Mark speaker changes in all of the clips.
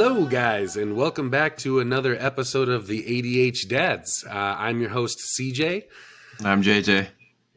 Speaker 1: Hello, guys, and welcome back to another episode of the ADH Dads. I'm your host, CJ.
Speaker 2: I'm JJ.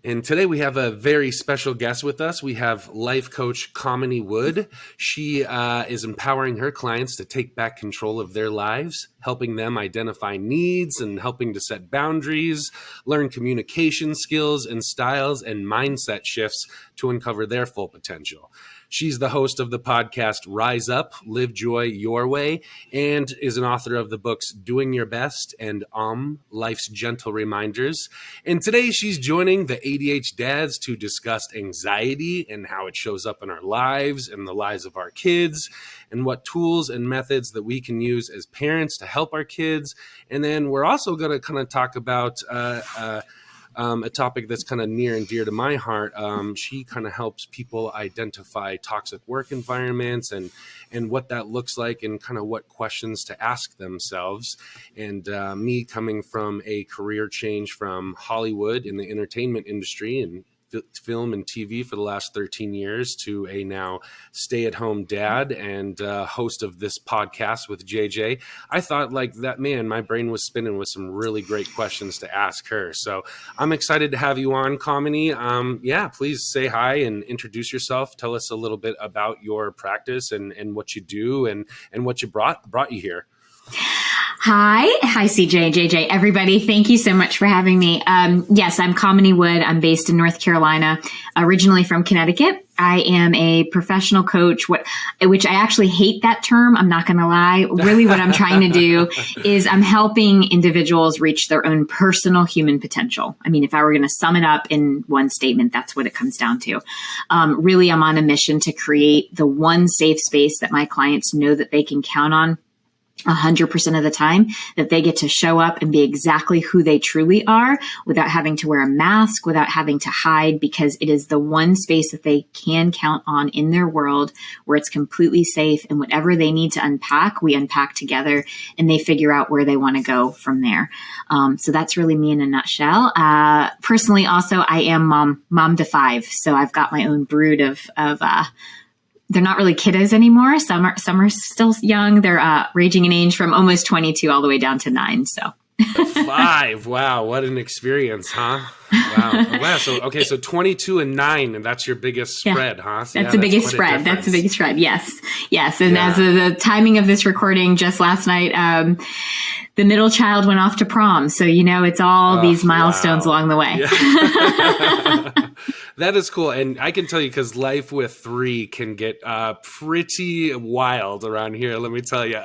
Speaker 1: And today we have a very special guest with us. We have life coach Kamini Wood. She is empowering her clients to take back control of their lives, helping them identify needs and helping to set boundaries, learn communication skills and styles and mindset shifts to uncover their full potential. She's the host of the podcast Rise Up, Live Joy Your Way, and is an author of the books Doing Your Best and Life's Gentle Reminders. And today she's joining the ADH Dads to discuss anxiety and how it shows up in our lives and the lives of our kids, and what tools and methods that we can use as parents to help our kids. And then we're also going to kind of talk about a topic that's kind of near and dear to my heart. She kind of helps people identify toxic work environments and what that looks like and kind of what questions to ask themselves. And me coming from a career change from Hollywood in the entertainment industry and film and TV for the last 13 years to a now stay-at-home dad and host of this podcast with JJ. I thought like that, man, my brain was spinning with some really great questions to ask her. So I'm excited to have you on, Kamini. Please say hi and introduce yourself. Tell us a little bit about your practice and what you do and what you brought you here.
Speaker 3: Hi, CJ, JJ, everybody. Thank you so much for having me. Yes, I'm Kamini Wood. I'm based in North Carolina, originally from Connecticut. I am a professional coach, which I actually hate that term. I'm not going to lie. Really what I'm trying to do is I'm helping individuals reach their own personal human potential. I mean, if I were going to sum it up in one statement, that's what it comes down to. Really, I'm on a mission to create the one safe space that my clients know that they can count on 100% of the time, that they get to show up and be exactly who they truly are without having to wear a mask, without having to hide, because it is the one space that they can count on in their world where it's completely safe, and whatever they need to unpack, we unpack together and they figure out where they want to go from there. So that's really me in a nutshell. Personally, also, I am mom to 5. So I've got my own brood of they're not really kiddos anymore. Some are still young. They're ranging in age from almost 22 all the way down to 9. So
Speaker 1: 5. Wow. What an experience, huh? Wow. So 22 and 9, and that's your biggest spread, huh? So,
Speaker 3: that's the biggest spread. That's the biggest spread. Yes. And as of the timing of this recording, just last night, the middle child went off to prom. So, it's all these milestones along the way.
Speaker 1: Yeah. That is cool. And I can tell you, because life with 3 can get pretty wild around here, let me tell you.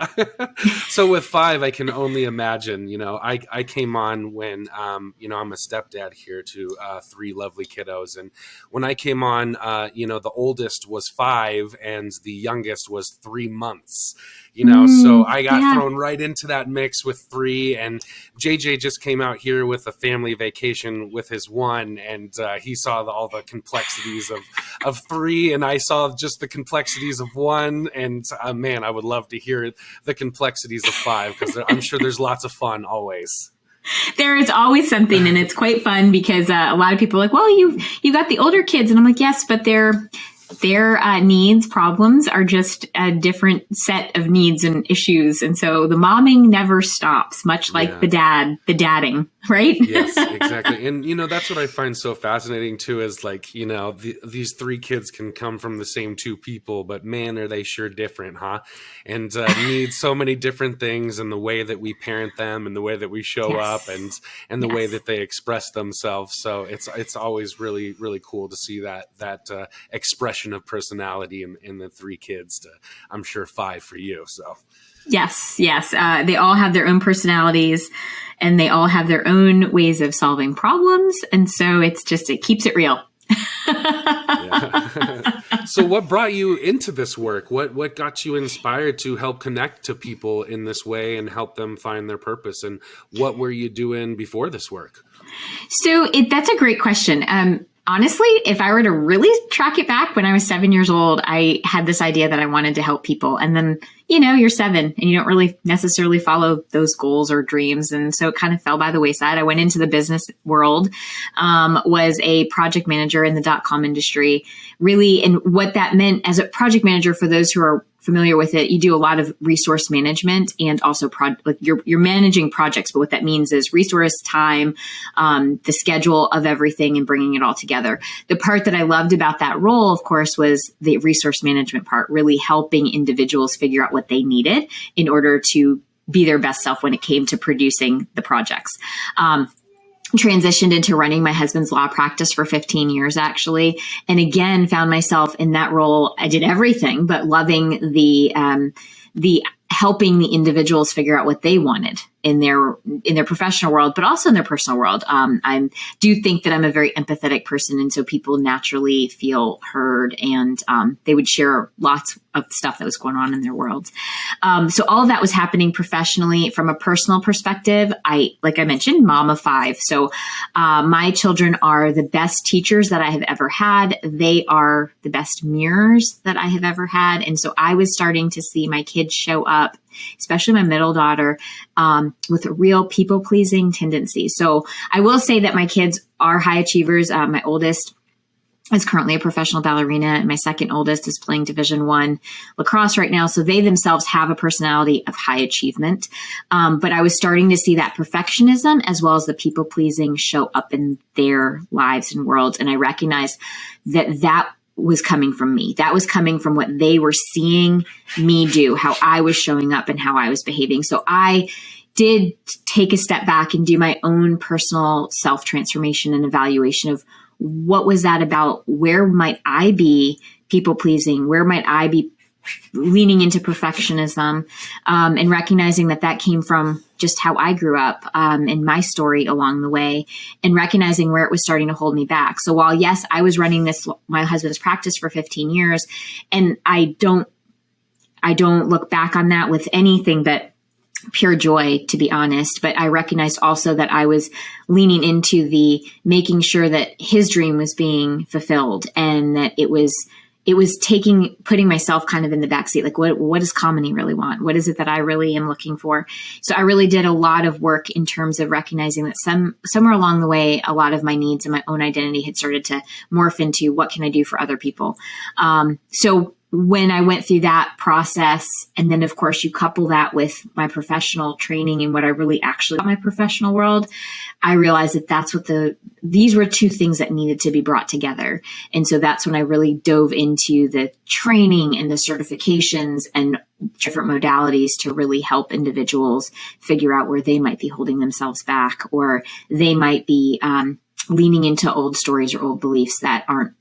Speaker 1: So with 5, I can only imagine, I came on when, I'm a stepdad here to 3 lovely kiddos. And when I came on, the oldest was 5 and the youngest was 3 months. So I got thrown right into that mix with 3, and JJ just came out here with a family vacation with his 1, and he saw all the complexities of 3, and I saw just the complexities of 1, and man, I would love to hear the complexities of 5, because I'm sure there's lots of fun always.
Speaker 3: There is always something, and it's quite fun because a lot of people are like, well, you got the older kids, and I'm like, yes, but their needs, problems are just a different set of needs and issues. And so the momming never stops, much like the dadding, right?
Speaker 1: Yes, exactly. And, that's what I find so fascinating too, is like, these 3 kids can come from the same 2 people, but man, are they sure different, huh? And need so many different things, and the way that we parent them and the way that we show up and the way that they express themselves. So it's always really, really cool to see that expression of personality in the 3 kids to, I'm sure, 5 for you. So
Speaker 3: yes. They all have their own personalities, and they all have their own ways of solving problems. And so it keeps it real.
Speaker 1: So what brought you into this work? What got you inspired to help connect to people in this way and help them find their purpose? And what were you doing before this work?
Speaker 3: So that's a great question. Honestly, if I were to really track it back, when I was 7 years old, I had this idea that I wanted to help people. And then, you're 7 and you don't really necessarily follow those goals or dreams. And so it kind of fell by the wayside. I went into the business world, was a project manager in the .com industry, really. And what that meant as a project manager, for those who are familiar with it, you do a lot of resource management and also like you're managing projects. But what that means is resource, time, the schedule of everything, and bringing it all together. The part that I loved about that role, of course, was the resource management part, really helping individuals figure out what they needed in order to be their best self when it came to producing the projects. Transitioned into running my husband's law practice for 15 years, actually. And again, found myself in that role. I did everything, but loving the helping the individuals figure out what they wanted in their professional world, but also in their personal world. I do think that I'm a very empathetic person. And so people naturally feel heard, and they would share lots of stuff that was going on in their worlds. So all of that was happening professionally. From a personal perspective, like I mentioned, mom of 5. So my children are the best teachers that I have ever had. They are the best mirrors that I have ever had. And so I was starting to see my kids show up, especially my middle daughter, with a real people-pleasing tendency. So I will say that my kids are high achievers. My oldest is currently a professional ballerina, and my second oldest is playing Division I lacrosse right now. So they themselves have a personality of high achievement. But I was starting to see that perfectionism as well as the people-pleasing show up in their lives and worlds. And I recognized that was coming from me. That was coming from what they were seeing me do, how I was showing up and how I was behaving. So I did take a step back and do my own personal self-transformation and evaluation of what was that about? Where might I be people pleasing? Where might I be leaning into perfectionism? And recognizing that came from just how I grew up, and my story along the way, and recognizing where it was starting to hold me back. So while, yes, I was running my husband's practice for 15 years, and I don't look back on that with anything but pure joy, to be honest. But I recognized also that I was leaning into the making sure that his dream was being fulfilled, and that it was putting myself kind of in the backseat. Like, what does Kamini really want? What is it that I really am looking for? So I really did a lot of work in terms of recognizing that somewhere along the way, a lot of my needs and my own identity had started to morph into what can I do for other people? So when I went through that process, and then of course you couple that with my professional training and what I really actually got my professional world, I realized that these were two things that needed to be brought together. And so that's when I really dove into the training and the certifications and different modalities to really help individuals figure out where they might be holding themselves back, or they might be leaning into old stories or old beliefs that aren't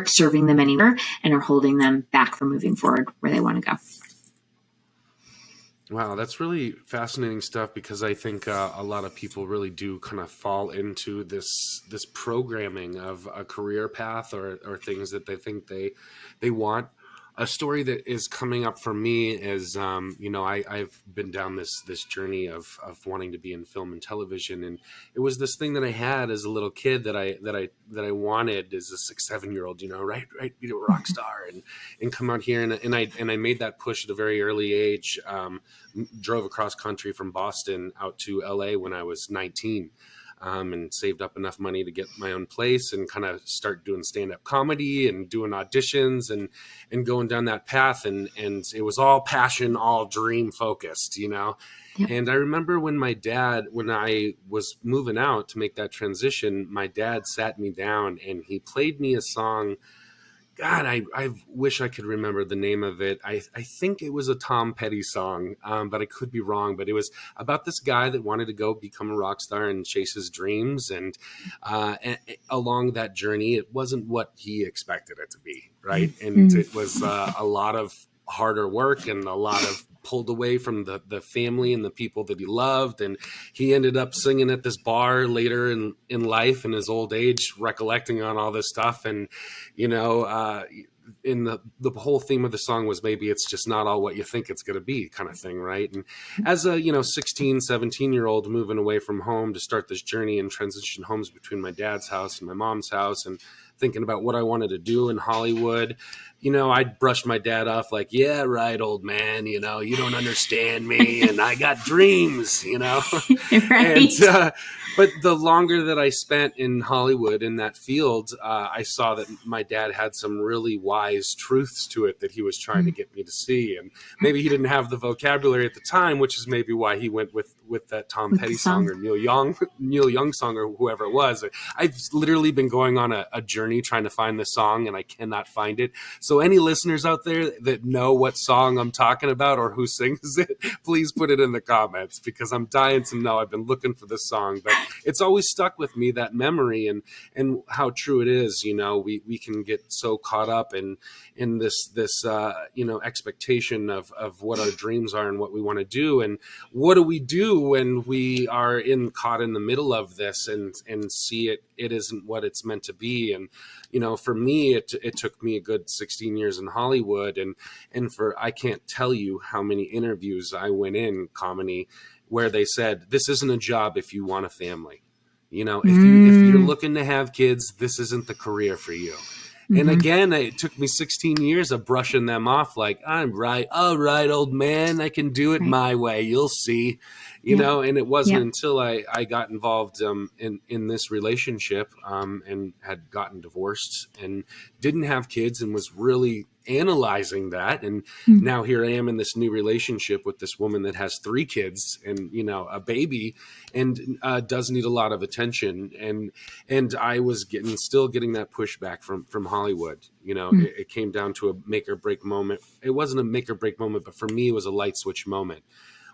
Speaker 3: serving them anymore and are holding them back from moving forward where they want to go.
Speaker 1: Wow, that's really fascinating stuff, because I think a lot of people really do kind of fall into this programming of a career path or things that they think they want. A story that is coming up for me is, I've been down this journey of wanting to be in film and television, and it was this thing that I had as a little kid that I wanted as a 6-7-year-old, right, be a rock star and come out here, and I made that push at a very early age. Drove across country from Boston out to LA when I was 19. And saved up enough money to get my own place and kind of start doing stand-up comedy and doing auditions and going down that path. And it was all passion, all dream focused, Yep. And I remember when I was moving out to make that transition, my dad sat me down and he played me a song. God, I wish I could remember the name of it. I think it was a Tom Petty song, but I could be wrong. But it was about this guy that wanted to go become a rock star and chase his dreams. And along that journey, it wasn't what he expected it to be, right? And it was a lot of harder work and a lot of pulled away from the family and the people that he loved. And he ended up singing at this bar later in life, in his old age, recollecting on all this stuff. And, in the whole theme of the song was, maybe it's just not all what you think it's going to be, kind of thing. Right. And as a, 16, 17-year-old moving away from home to start this journey and transition homes between my dad's house and my mom's house, and thinking about what I wanted to do in Hollywood, I'd brush my dad off like, yeah, right, old man, you don't understand me, and I got dreams,
Speaker 3: Right.
Speaker 1: But the longer that I spent in Hollywood in that field, I saw that my dad had some really wise truths to it that he was trying to get me to see. And maybe he didn't have the vocabulary at the time, which is maybe why he went with that Tom
Speaker 3: With
Speaker 1: Petty
Speaker 3: the song.
Speaker 1: song or Neil Young song or whoever it was. I've literally been going on a journey trying to find the song, and I cannot find it. So any listeners out there that know what song I'm talking about or who sings it, please put it in the comments, because I'm dying to know. I've been looking for this song, but it's always stuck with me, that memory, and how true it is. We can get so caught up in this expectation of what our dreams are and what we want to do, and what do we do when we are caught in the middle of this and see it isn't what it's meant to be. And for me, it took me a good 16 years in Hollywood, and I can't tell you how many interviews I went in, Kamini, where they said, this isn't a job if you want a family. If you're looking to have kids, this isn't the career for you. And again, it took me 16 years of brushing them off like, I'm right. All right, old man, I can do it my way. You'll see, and it wasn't until I got involved in this relationship and had gotten divorced and didn't have kids and was really analyzing that. And now here I am in this new relationship with this woman that has 3 kids and, a baby, and does need a lot of attention. And I was still getting that pushback from Hollywood. It came down to a make or break moment. It wasn't a make or break moment, but for me, it was a light switch moment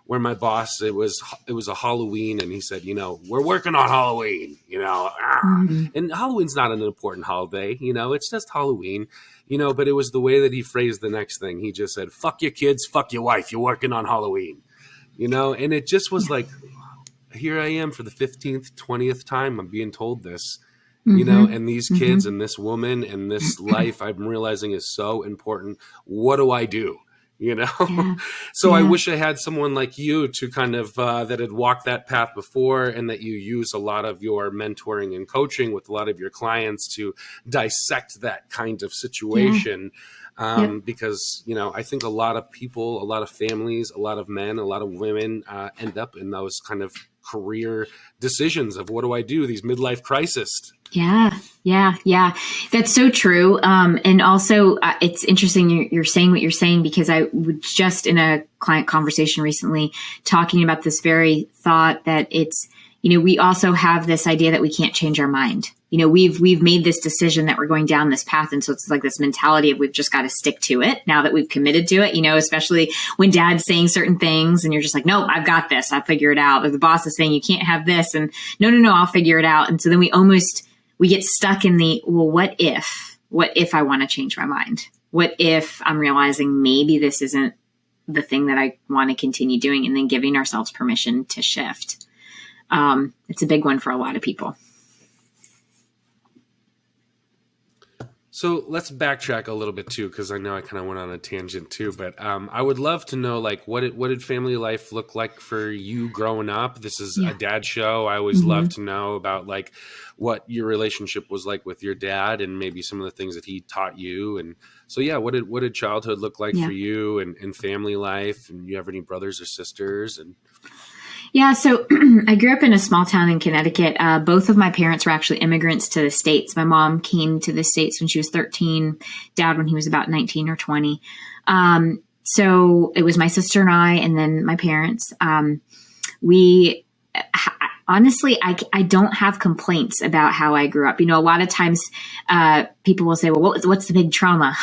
Speaker 1: where my boss, it was a Halloween, and he said, we're working on Halloween, and Halloween's not an important holiday, it's just Halloween, but it was the way that he phrased the next thing. He just said, fuck your kids, fuck your wife, you're working on Halloween, and it just was like, here I am for the 15th, 20th time I'm being told this, and these kids and this woman and this life I'm realizing is so important. What do I do? So I wish I had someone like you to kind of that had walked that path before, and that you use a lot of your mentoring and coaching with a lot of your clients to dissect that kind of situation. Because, I think a lot of people, a lot of families, a lot of men, a lot of women end up in those kind of career decisions of what do I do, these midlife crises.
Speaker 3: Yeah. That's so true. And also it's interesting you're saying what you're saying, because I was just in a client conversation recently talking about this very thought that it's, we also have this idea that we can't change our mind. We've made this decision that we're going down this path. And so it's like this mentality of we've just got to stick to it now that we've committed to it, especially when dad's saying certain things and you're just like, nope, I've got this. I'll figure it out. Or the boss is saying you can't have this. And no, I'll figure it out. And so then we get stuck in well, what if I want to change my mind? What if I'm realizing maybe this isn't the thing that I want to continue doing, and then giving ourselves permission to shift. It's a big one for a lot of people.
Speaker 1: So let's backtrack a little bit too, because I know I kind of went on a tangent too. But I would love to know, like, what did family life look like for you growing up? This is a dad show. I always love to know about like what your relationship was like with your dad, and maybe some of the things that he taught you. And so, what did childhood look like for you, and family life? And you have any brothers or sisters? And
Speaker 3: yeah, so I grew up in a small town in Connecticut. Both of my parents were actually immigrants to the States. My mom came to the States when she was 13, dad when he was about 19 or 20. So it was my sister and I, and then my parents. Honestly, I don't have complaints about how I grew up. A lot of times people will say, well, what's the big trauma?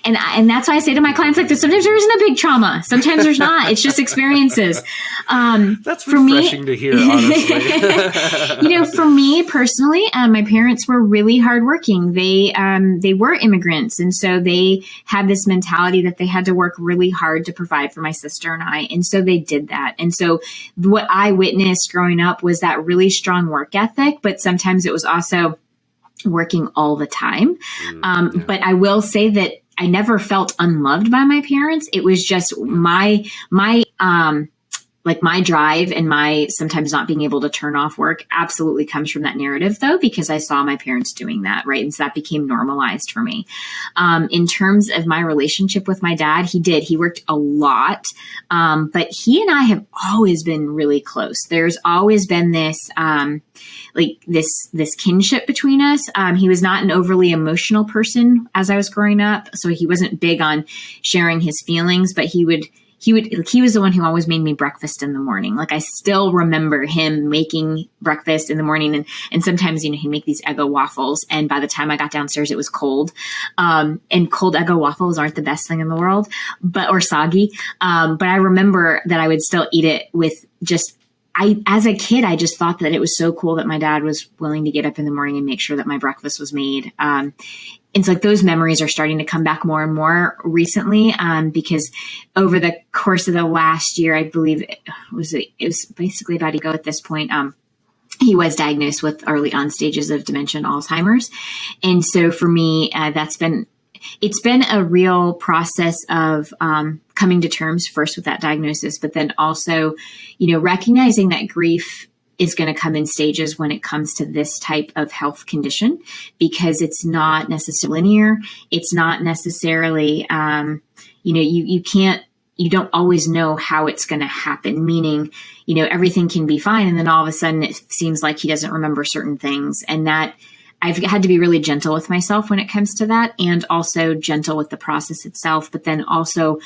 Speaker 3: and that's why I say to my clients like this, sometimes there isn't a big trauma. Sometimes there's not. It's just experiences.
Speaker 1: That's refreshing to hear, honestly.
Speaker 3: For me personally, my parents were really hardworking. They were immigrants. And so they had this mentality that they had to work really hard to provide for my sister and I. And so they did that. And so what I witnessed growing up was that really strong work ethic, but sometimes it was also working all the time. But I will say that I never felt unloved by my parents. It was just my like my drive and my sometimes not being able to turn off work absolutely comes from that narrative though, because I saw my parents doing that. Right. And so that became normalized for me. In terms of my relationship with my dad, he worked a lot. But he and I have always been really close. There's always been this, this kinship between us. He was not an overly emotional person as I was growing up. So he wasn't big on sharing his feelings, but he was the one who always made me breakfast in the morning. Like I still remember him making breakfast in the morning, and sometimes, he'd make these Eggo waffles. And by the time I got downstairs, it was cold. And cold Eggo waffles aren't the best thing in the world, or soggy. But I remember that I would still eat it with as a kid, I just thought that it was so cool that my dad was willing to get up in the morning and make sure that my breakfast was made. It's like those memories are starting to come back more and more recently, because over the course of the last year, I believe it was basically about ago at this point. He was diagnosed with early on stages of dementia and Alzheimer's. And so for me, it's been a real process of coming to terms first with that diagnosis, but then also, recognizing that grief is going to come in stages when it comes to this type of health condition, because it's not necessarily linear. It's not necessarily, you don't always know how it's going to happen, meaning, everything can be fine. And then all of a sudden it seems like he doesn't remember certain things, and that I've had to be really gentle with myself when it comes to that, and also gentle with the process itself, but then also,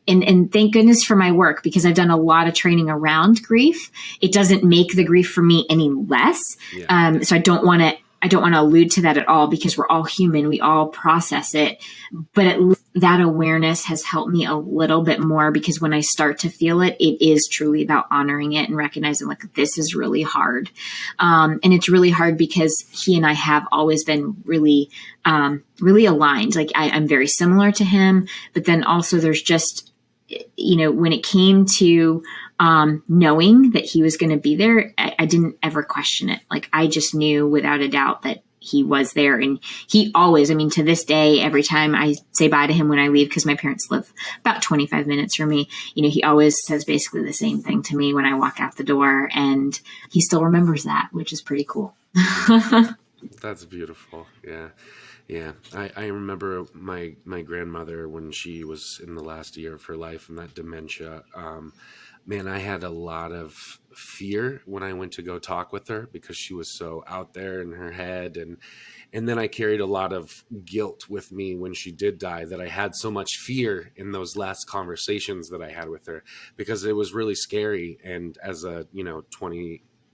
Speaker 3: and thank goodness for my work, because I've done a lot of training around grief. It doesn't make the grief for me any less. Yeah. So I don't want to allude to that at all, because we're all human. We all process it, but at least that awareness has helped me a little bit more, because when I start to feel it, it is truly about honoring it and recognizing like, this is really hard. And it's really hard because he and I have always been really, really aligned. Like I'm very similar to him, but then also there's just, when it came to, knowing that he was going to be there, I didn't ever question it. Like I just knew without a doubt that he was there. And he always, to this day, every time I say bye to him when I leave, because my parents live about 25 minutes from me, he always says basically the same thing to me when I walk out the door, and he still remembers that, which is pretty cool.
Speaker 1: That's beautiful. Yeah. Yeah. I remember my grandmother when she was in the last year of her life and that dementia. Man, I had a lot of fear when I went to go talk with her, because she was so out there in her head. And then I carried a lot of guilt with me when she did die, that I had so much fear in those last conversations that I had with her, because it was really scary. And as a,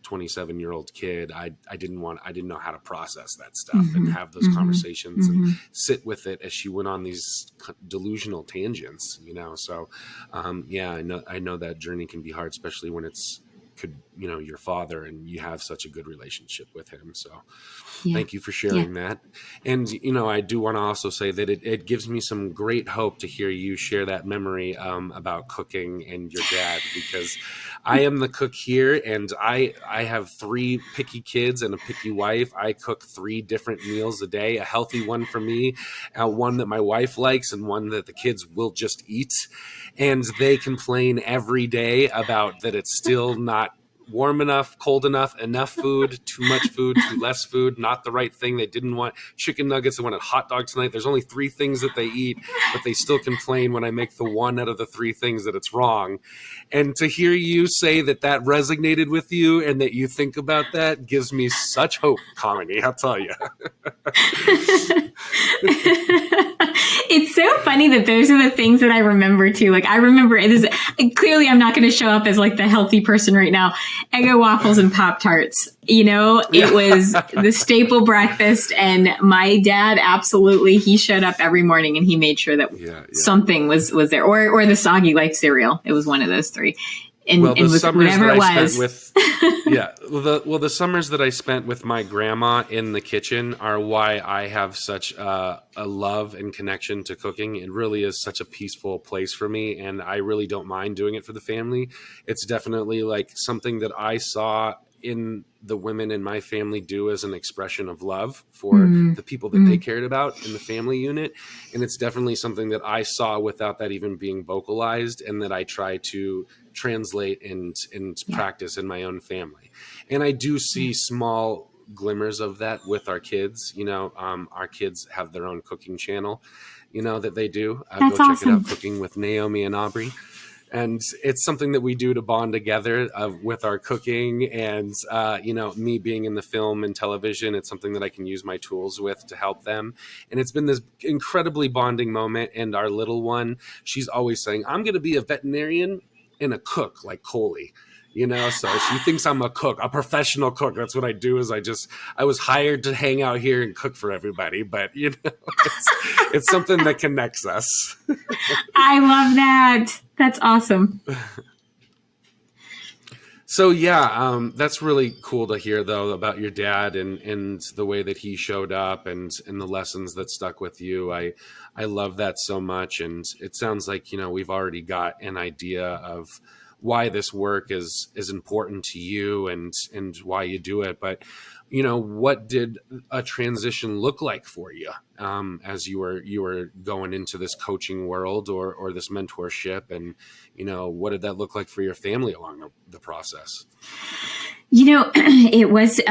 Speaker 1: 27-year-old kid, I didn't know how to process that stuff, mm-hmm. and have those, mm-hmm. conversations, mm-hmm. and sit with it as she went on these delusional tangents, so I know that journey can be hard, especially when it's your father and you have such a good relationship with him. So thank you for sharing that. And, I do want to also say that it gives me some great hope to hear you share that memory about cooking and your dad, because I am the cook here, and I have 3 picky kids and a picky wife. I cook 3 different meals a day, a healthy one for me, one that my wife likes, and one that the kids will just eat. And they complain every day about that it's still not warm enough, cold enough food, too much food, too less food, not the right thing. They didn't want chicken nuggets. They wanted hot dogs tonight. There's only 3 things that they eat, but they still complain when I make the one out of the 3 things that it's wrong. And to hear you say that resonated with you and that you think about that gives me such hope, Kamini, I'll tell you.
Speaker 3: It's so funny that those are the things that I remember too. Like I remember clearly I'm not going to show up as like the healthy person right now. Eggo waffles and Pop-Tarts. It was the staple breakfast, and my dad he showed up every morning and he made sure that something was there, or the Soggy Life cereal. It was one of those 3. And the summers that I spent with my grandma in the kitchen are why I have such a love and connection to cooking. It really is such a peaceful place for me, and I really don't mind doing it for the family. It's definitely like something that I saw in the women in my family do as an expression of love for the people that they cared about in the family unit. And it's definitely something that I saw without that even being vocalized, and that I try to
Speaker 1: translate and practice in my own family. And I do see small glimmers of that with our kids. Our kids have their own cooking channel, that they do.
Speaker 3: That's
Speaker 1: Go check it
Speaker 3: awesome.
Speaker 1: out, Cooking with Naomi and Aubrey. And it's something that we do to bond together with our cooking. And, me being in the film and television, it's something that I can use my tools with to help them. And it's been this incredibly bonding moment. And our little one, she's always saying, I'm going to be a veterinarian and a cook like Coley. So she thinks I'm a cook, a professional cook. That's what I do. I was hired to hang out here and cook for everybody, but it's something that connects us.
Speaker 3: I love that. That's awesome.
Speaker 1: So yeah, that's really cool to hear though about your dad and the way that he showed up and the lessons that stuck with you. I love that so much. And it sounds like, we've already got an idea of why this work is important to you and why you do it. But, what did a transition look like for you as you were going into this coaching world or this mentorship? And, what did that look like for your family along the process?
Speaker 3: It was,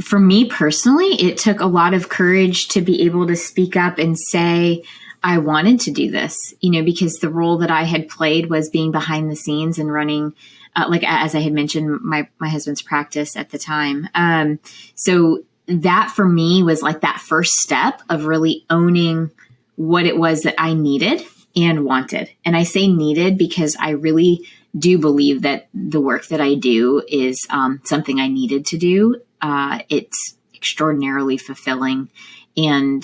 Speaker 3: for me personally, it took a lot of courage to be able to speak up and say, I wanted to do this, because the role that I had played was being behind the scenes and running, as I had mentioned, my husband's practice at the time. So that for me was like that first step of really owning what it was that I needed and wanted. And I say needed because I really do believe that the work that I do is something I needed to do. It's extraordinarily fulfilling. And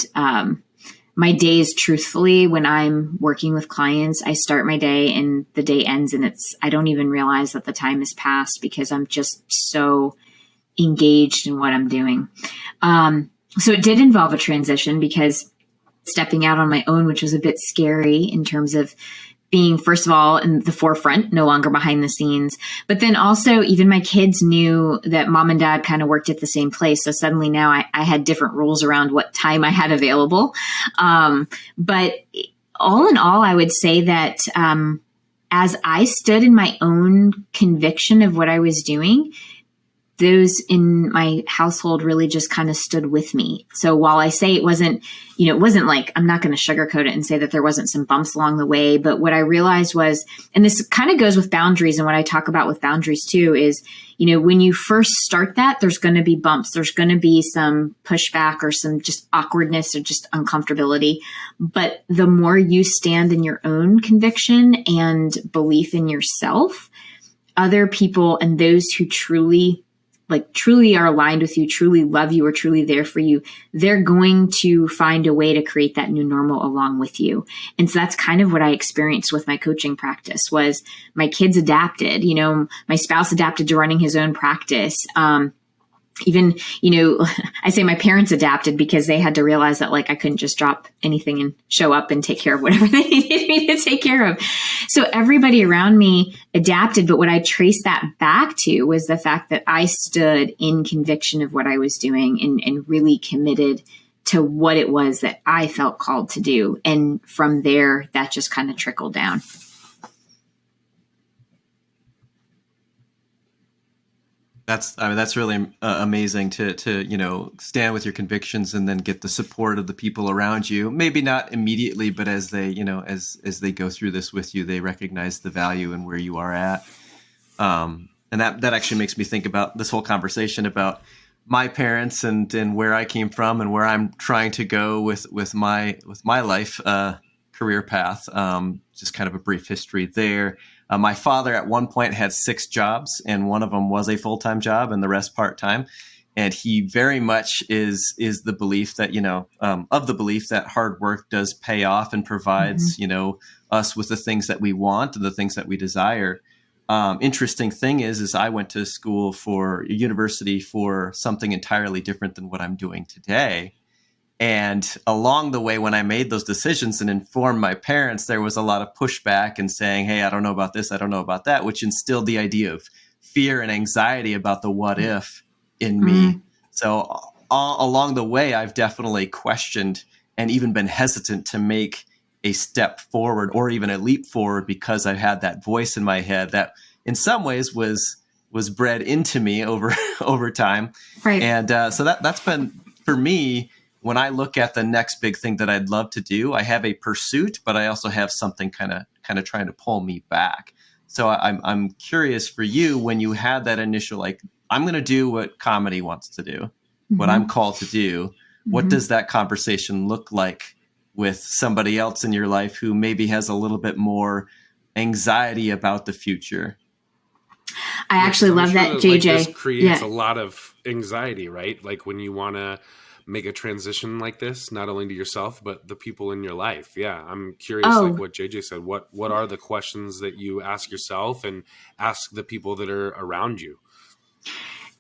Speaker 3: my days, truthfully, when I'm working with clients, I start my day and the day ends and I don't even realize that the time has passed because I'm just so engaged in what I'm doing. So it did involve a transition because stepping out on my own, which was a bit scary in terms of being, first of all, in the forefront, no longer behind the scenes. But then also even my kids knew that mom and dad kind of worked at the same place. So suddenly now I had different rules around what time I had available. But all in all, I would say that as I stood in my own conviction of what I was doing, those in my household really just kind of stood with me. So while I say it wasn't like, I'm not going to sugarcoat it and say that there wasn't some bumps along the way, but what I realized was, and this kind of goes with boundaries, and what I talk about with boundaries too is, when you first start that, there's going to be bumps. There's going to be some pushback or some just awkwardness or just uncomfortability. But the more you stand in your own conviction and belief in yourself, other people and those who truly are aligned with you, truly love you, or truly there for you, they're going to find a way to create that new normal along with you. And so that's kind of what I experienced with my coaching practice was my kids adapted, my spouse adapted to running his own practice. Even, I say my parents adapted because they had to realize that I couldn't just drop anything and show up and take care of whatever they needed me to take care of. So everybody around me adapted. But what I traced that back to was the fact that I stood in conviction of what I was doing and really committed to what it was that I felt called to do. And from there, that just kind of trickled down.
Speaker 2: That's really amazing to stand with your convictions and then get the support of the people around you. Maybe not immediately, but as they as they go through this with you, they recognize the value and where you are at. And that actually makes me think about this whole conversation about my parents and where I came from and where I'm trying to go with my life career path. Just kind of a brief history there. My father at one point had 6 jobs, and one of them was a full-time job and the rest part-time. And he very much is the belief that, of the belief that hard work does pay off and provides, us with the things that we want and the things that we desire. Interesting thing is I went to school for university for something entirely different than what I'm doing today. And along the way, when I made those decisions and informed my parents, there was a lot of pushback and saying, hey, I don't know about this, I don't know about that, which instilled the idea of fear and anxiety about the what if in me. So along the way, I've definitely questioned and even been hesitant to make a step forward or even a leap forward because I had that voice in my head that in some ways was bred into me over time.
Speaker 3: Right.
Speaker 2: And so that's been, for me, when I look at the next big thing that I'd love to do, I have a pursuit, but I also have something kind of trying to pull me back. So I'm curious for you, when you had that initial, like, I'm going to do what Kamini wants to do, what I'm called to do. What does that conversation look like with somebody else in your life who maybe has a little bit more anxiety about the future?
Speaker 3: I actually love that, JJ.
Speaker 1: Like, this creates a lot of anxiety, right? Like when you want to make a transition like this, not only to yourself, but the people in your life. Yeah. I'm curious, like what JJ said, what are the questions that you ask yourself and ask the people that are around you?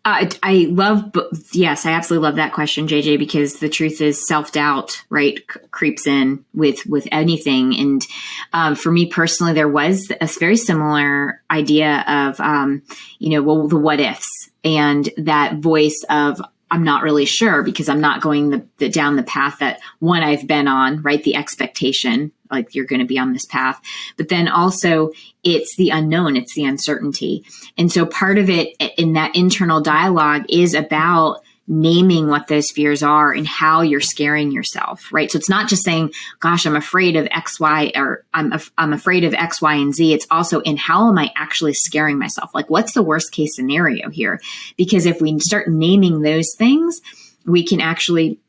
Speaker 3: I love, yes, I absolutely love that question, JJ, because the truth is self-doubt, right, creeps in with anything. And for me personally, there was a very similar idea of, the what ifs and that voice of, I'm not really sure because I'm not going down the path that one I've been on, right? The expectation, like you're going to be on this path, but then also it's the unknown, it's the uncertainty. And so part of it in that internal dialogue is about naming what those fears are and how you're scaring yourself, right? So it's not just saying, gosh, I'm afraid of X, Y, or I'm afraid of X, Y, and Z. It's also in how am I actually scaring myself? Like, what's the worst case scenario here? Because if we start naming those things, we can actually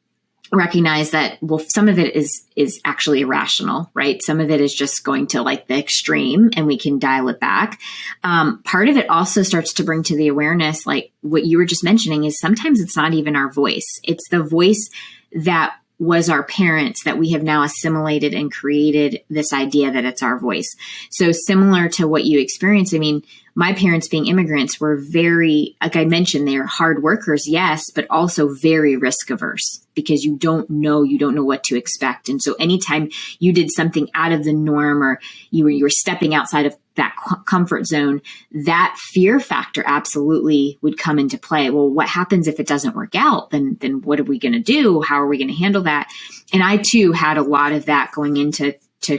Speaker 3: recognize that, well, some of it is actually irrational, right? Some of it is just going to like the extreme and we can dial it back. Part of it also starts to bring to the awareness, like what you were just mentioning, is sometimes it's not even our voice. It's the voice that was our parents that we have now assimilated and created this idea that it's our voice. So similar to what you experienced, I mean, my parents being immigrants were very, like I mentioned, they're hard workers, yes, but also very risk averse because you don't know what to expect. And so anytime you did something out of the norm or you were stepping outside of that comfort zone, that fear factor absolutely would come into play. Well, what happens if it doesn't work out? Then what are we going to do? How are we going to handle that? And I too had a lot of that going into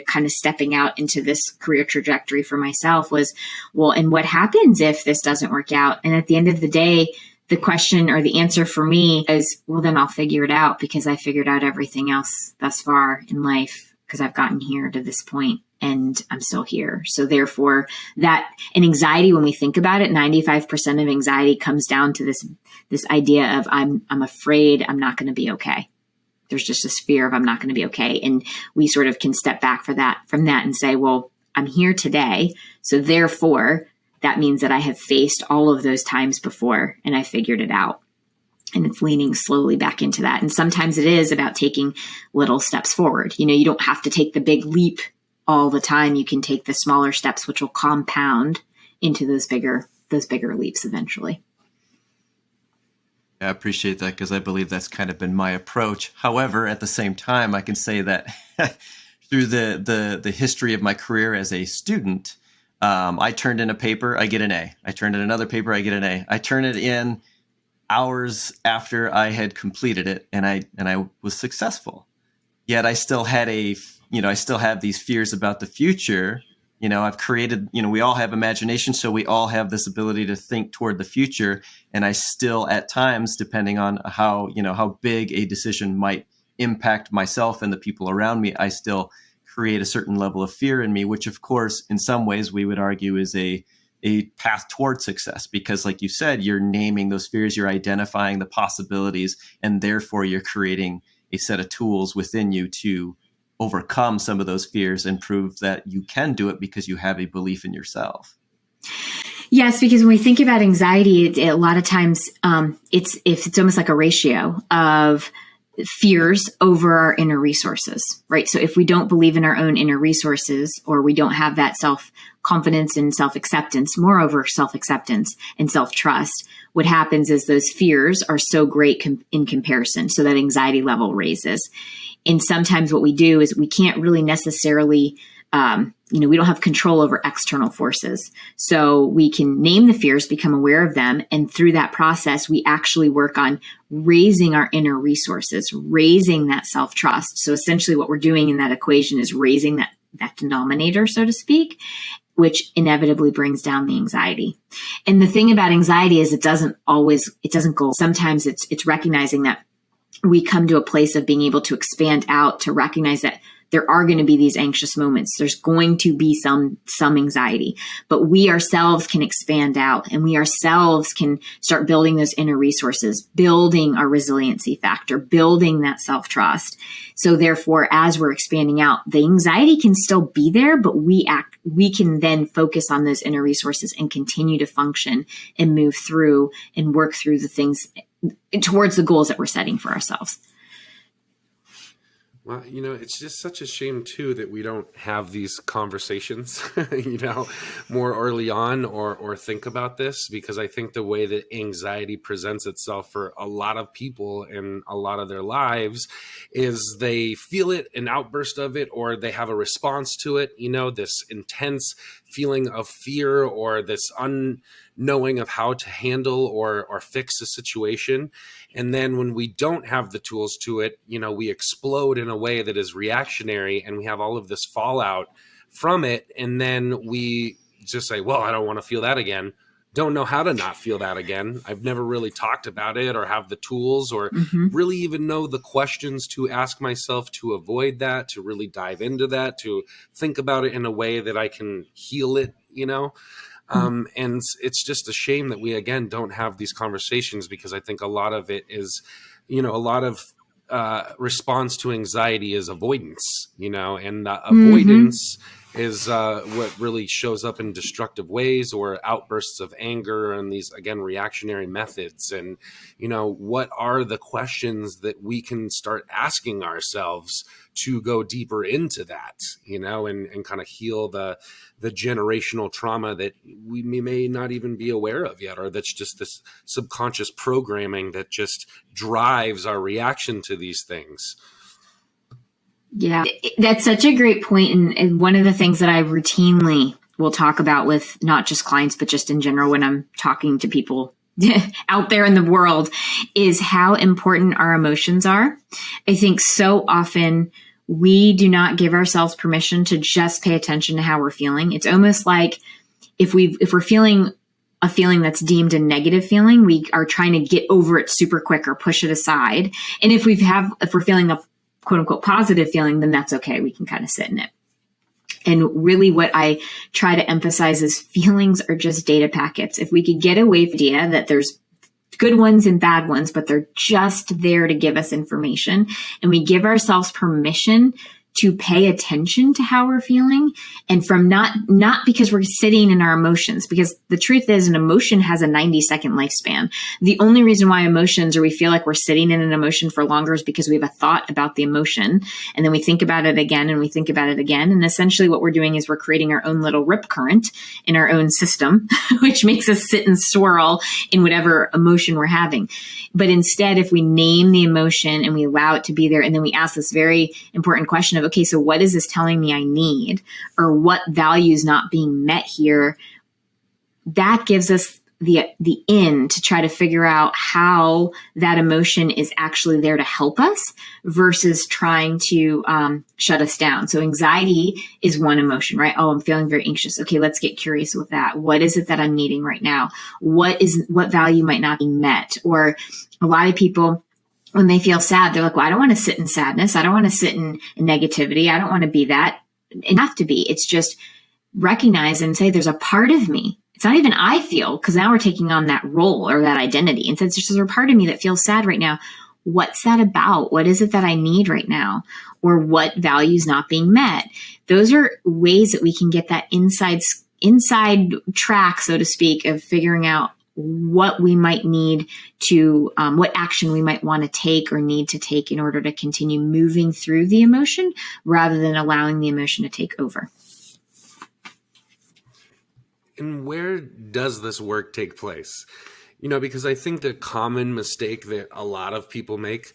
Speaker 3: kind of stepping out into this career trajectory for myself was, well, and what happens if this doesn't work out? And at the end of the day, the question or the answer for me is, well, then I'll figure it out because I figured out everything else thus far in life because I've gotten here to this point and I'm still here. So therefore that, and anxiety, when we think about it, 95% of anxiety comes down to this idea of I'm afraid I'm not going to be okay. There's just this fear of I'm not going to be okay. And we sort of can step back from that and say, well, I'm here today. So therefore, that means that I have faced all of those times before and I figured it out. And it's leaning slowly back into that. And sometimes it is about taking little steps forward. You don't have to take the big leap all the time. You can take the smaller steps, which will compound into those bigger leaps eventually.
Speaker 2: I appreciate that because I believe that's kind of been my approach. However, at the same time, I can say that through the history of my career as a student, I turned in a paper, I get an A. I turned in another paper, I get an A. I turn it in hours after I had completed it, and I was successful. Yet I still had I still have these fears about the future. I've created, we all have imagination, so we all have this ability to think toward the future. And I still, at times, depending on how big a decision might impact myself and the people around me, I still create a certain level of fear in me, which of course, in some ways we would argue is a path toward success, because like you said, you're naming those fears, you're identifying the possibilities, and therefore you're creating a set of tools within you to overcome some of those fears and prove that you can do it because you have a belief in yourself.
Speaker 3: Yes, because when we think about anxiety, a lot of times it's almost like a ratio of fears over our inner resources, right? So if we don't believe in our own inner resources, or we don't have that self-confidence and self-acceptance, moreover, self-acceptance and self-trust, what happens is those fears are so great in comparison. So that anxiety level raises. And sometimes what we do is we can't really necessarily we don't have control over external forces. So we can name the fears, become aware of them. And through that process, we actually work on raising our inner resources, raising that self-trust. So essentially what we're doing in that equation is raising that denominator, so to speak, which inevitably brings down the anxiety. And the thing about anxiety is it doesn't go. Sometimes it's recognizing that we come to a place of being able to expand out to recognize that there are going to be these anxious moments. There's going to be some anxiety, but we ourselves can expand out, and we ourselves can start building those inner resources, building our resiliency factor, building that self-trust. So therefore, as we're expanding out, the anxiety can still be there, but we can then focus on those inner resources and continue to function and move through and work through the things towards the goals that we're setting for ourselves.
Speaker 1: Well, it's just such a shame too that we don't have these conversations, more early on or think about this, because I think the way that anxiety presents itself for a lot of people in a lot of their lives is they feel it, an outburst of it, or they have a response to it, this intense feeling of fear or this unknowing of how to handle or fix a situation. And then when we don't have the tools to it, we explode in a way that is reactionary, and we have all of this fallout from it. And then we just say, well, I don't want to feel that again. Don't know how to not feel that again. I've never really talked about it or have the tools or really even know the questions to ask myself to avoid that, to really dive into that, to think about it in a way that I can heal it, and it's just a shame that we, again, don't have these conversations, because I think a lot of it is, a lot of response to anxiety is avoidance, and avoidance is what really shows up in destructive ways or outbursts of anger and these, again, reactionary methods. And, what are the questions that we can start asking ourselves to go deeper into that, and kind of heal the generational trauma that we may not even be aware of yet, or that's just this subconscious programming that just drives our reaction to these things.
Speaker 3: Yeah, that's such a great point. And one of the things that I routinely will talk about with not just clients, but just in general when I'm talking to people out there in the world is how important our emotions are. I think so often we do not give ourselves permission to just pay attention to how we're feeling. It's almost like if we're feeling a feeling that's deemed a negative feeling, we are trying to get over it super quick or push it aside. And if we're feeling a quote unquote positive feeling, then that's okay. We can kind of sit in it. And really what I try to emphasize is feelings are just data packets. If we could get away from the idea that there's good ones and bad ones, but they're just there to give us information, and we give ourselves permission to pay attention to how we're feeling, and from not because we're sitting in our emotions, because the truth is an emotion has a 90-second lifespan. The only reason why emotions, or we feel like we're sitting in an emotion for longer, is because we have a thought about the emotion, and then we think about it again, and we think about it again. And essentially what we're doing is we're creating our own little rip current in our own system, which makes us sit and swirl in whatever emotion we're having. But instead, if we name the emotion and we allow it to be there, and then we ask this very important question of, okay, so what is this telling me I need, or what value is not being met here? That gives us the in to try to figure out how that emotion is actually there to help us versus trying to shut us down. So anxiety is one emotion, right? Oh, I'm feeling very anxious. Okay, let's get curious with that. What is it that I'm needing right now? What value might not be met? Or a lot of people, when they feel sad, they're like, well, I don't want to sit in sadness. I don't want to sit in negativity. I don't want to be that. It have to be. It's just recognize and say, there's a part of me. It's not even I feel, because now we're taking on that role or that identity. And since there's a part of me that feels sad right now, what's that about? What is it that I need right now? Or what value is not being met? Those are ways that we can get that inside track, so to speak, of figuring out what we might need to, what action we might want to take or need to take in order to continue moving through the emotion rather than allowing the emotion to take over.
Speaker 1: And where does this work take place? Because I think the common mistake that a lot of people make,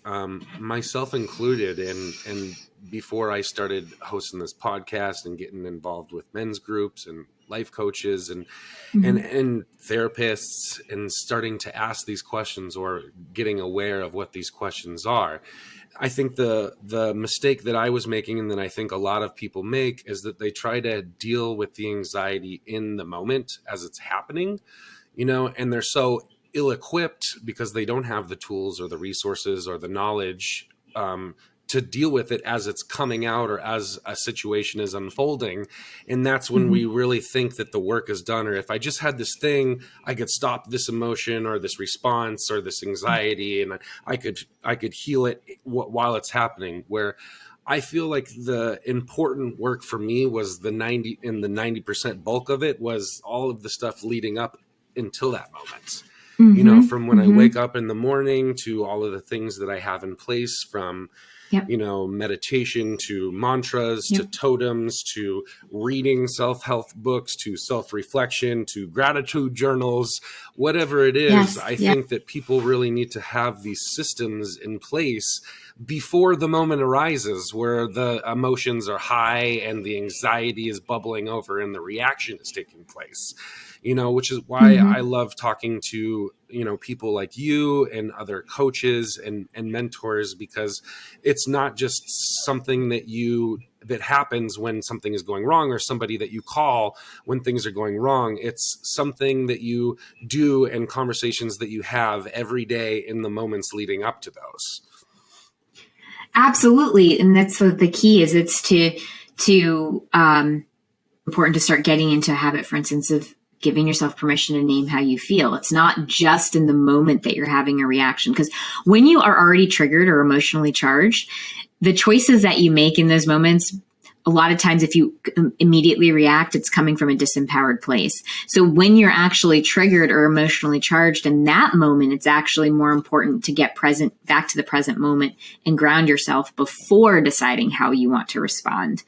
Speaker 1: myself included, and before I started hosting this podcast and getting involved with men's groups and life coaches and therapists, and starting to ask these questions or getting aware of what these questions are, I think the mistake that I was making, and that I think a lot of people make, is that they try to deal with the anxiety in the moment as it's happening, and they're so ill-equipped because they don't have the tools or the resources or the knowledge to deal with it as it's coming out or as a situation is unfolding. And that's when we really think that the work is done. Or if I just had this thing, I could stop this emotion or this response or this anxiety, and I could heal it while it's happening. Where I feel like the important work for me was the 90% bulk of it was all of the stuff leading up until that moment. From when I wake up in the morning to all of the things that I have in place, from meditation to mantras to totems to reading self-help books to self-reflection to gratitude journals, whatever it is. I think that people really need to have these systems in place before the moment arises where the emotions are high and the anxiety is bubbling over and the reaction is taking place. Which is why I love talking to, people like you and other coaches and mentors, because it's not just something that happens when something is going wrong, or somebody that you call when things are going wrong. It's something that you do and conversations that you have every day in the moments leading up to those.
Speaker 3: Absolutely. And that's the key is it's important to start getting into a habit, for instance, of giving yourself permission to name how you feel. It's not just in the moment that you're having a reaction, because when you are already triggered or emotionally charged, the choices that you make in those moments, a lot of times if you immediately react, it's coming from a disempowered place. So when you're actually triggered or emotionally charged in that moment, it's actually more important to get back to the present moment and ground yourself before deciding how you want to respond.